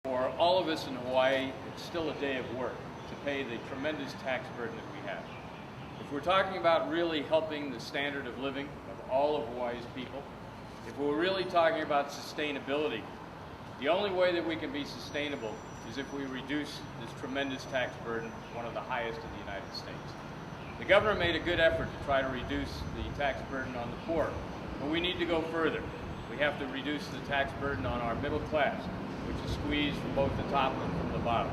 For all of us in Hawaii, it's still a day of work to pay the tremendous tax burden that we have. If we're talking about really helping the standard of living of all of Hawaii's people, if we're really talking about sustainability, the only way that we can be sustainable is if we reduce this tremendous tax burden, one of the highest in the United States. The governor made a good effort to try to reduce the tax burden on the poor, but we need to go further. We have to reduce the tax burden on our middle class, which is squeezed from both the top and from the bottom.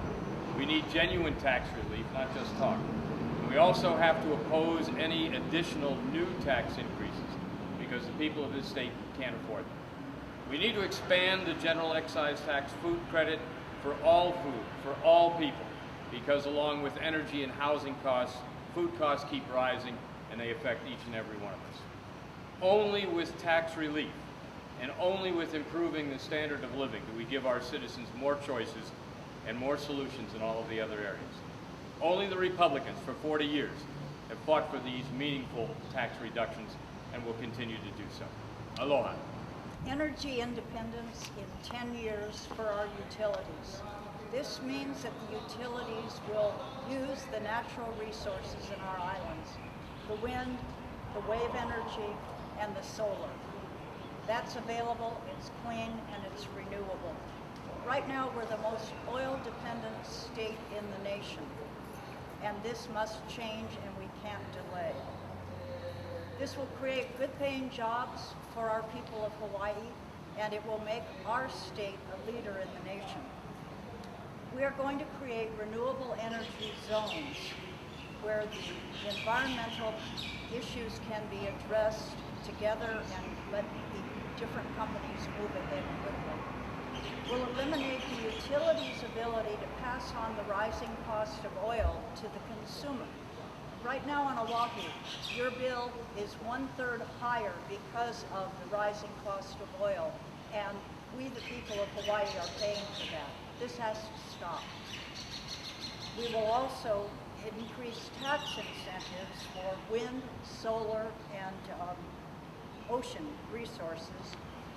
We need genuine tax relief, not just talk. And we also have to oppose any additional new tax increases because the people of this state can't afford them. We need to expand the general excise tax food credit for all food, for all people, because along with energy and housing costs, food costs keep rising and they affect each and every one of us. Only with tax relief and only with improving the standard of living do we give our citizens more choices and more solutions in all of the other areas. Only the Republicans for 40 years have fought for these meaningful tax reductions and will continue to do so. Aloha. Energy independence in 10 years for our utilities. This means that the utilities will use the natural resources in our islands, the wind, the wave energy, and the solar. That's available, it's clean, and it's renewable. Right now, we're the most oil-dependent state in the nation, and this must change, and we can't delay. This will create good-paying jobs for our people of Hawaii, and it will make our state a leader in the nation. We are going to create renewable energy zones where the environmental issues can be addressed together and let the different companies move ahead quickly. We'll eliminate the utilities' ability to pass on the rising cost of oil to the consumer. Right now on Oahu, your bill is 1/3 higher because of the rising cost of oil, and we, the people of Hawaii, are paying for that. This has to stop. We will also increase tax incentives for wind, solar, and ocean resources,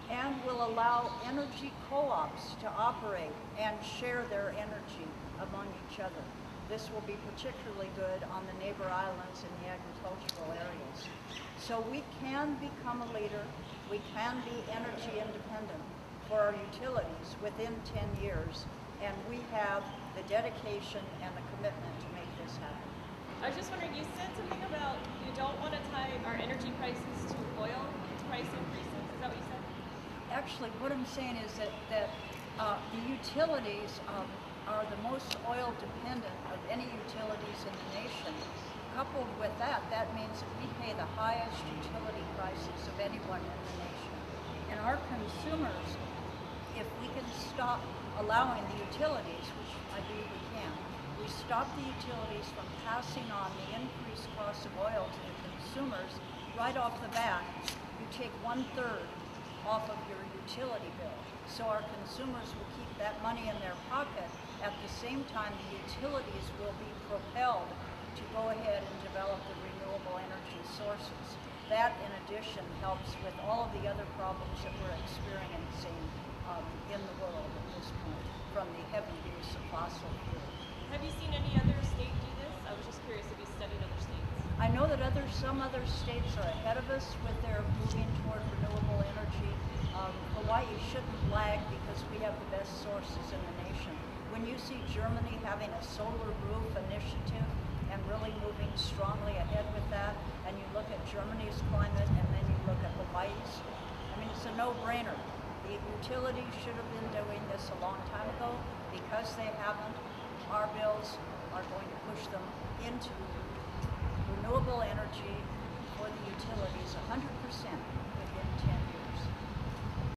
and will allow energy co-ops to operate and share their energy among each other. This will be particularly good on the neighbor islands in the agricultural areas. So we can become a leader, we can be energy independent for our utilities within 10 years, and we have the dedication and the commitment to make this happen. I was just wondering, you said something about you don't want to tie our energy prices to oil price increases. Is that what you said? Actually, what I'm saying is that the utilities are the most oil dependent of any utilities in the nation. Coupled with that, that means that we pay the highest utility prices of anyone in the nation. And our consumers, if we can stop allowing the utilities, which I believe we can, we stop the utilities from passing on the increased cost of oil to the consumers right off the bat. You take 1/3 off of your utility bill. So our consumers will keep that money in their pocket. At the same time, the utilities will be propelled to go ahead and develop the renewable energy sources. That, in addition, helps with all of the other problems that we're experiencing in the world at this point from the heavy use of fossil fuel. Have you seen any other state do this? I was just curious if you studied other states. I know that some other states are ahead of us with their moving toward renewable energy. Hawaii shouldn't lag because we have the best sources in the nation. When you see Germany having a solar roof initiative and really moving strongly ahead with that, and you look at Germany's climate and then you look at Hawaii's, I mean, it's a no-brainer. The utilities should have been doing this a long time ago. Because they haven't, our bills are going to push them into renewable energy for the utilities 100% within 10 years.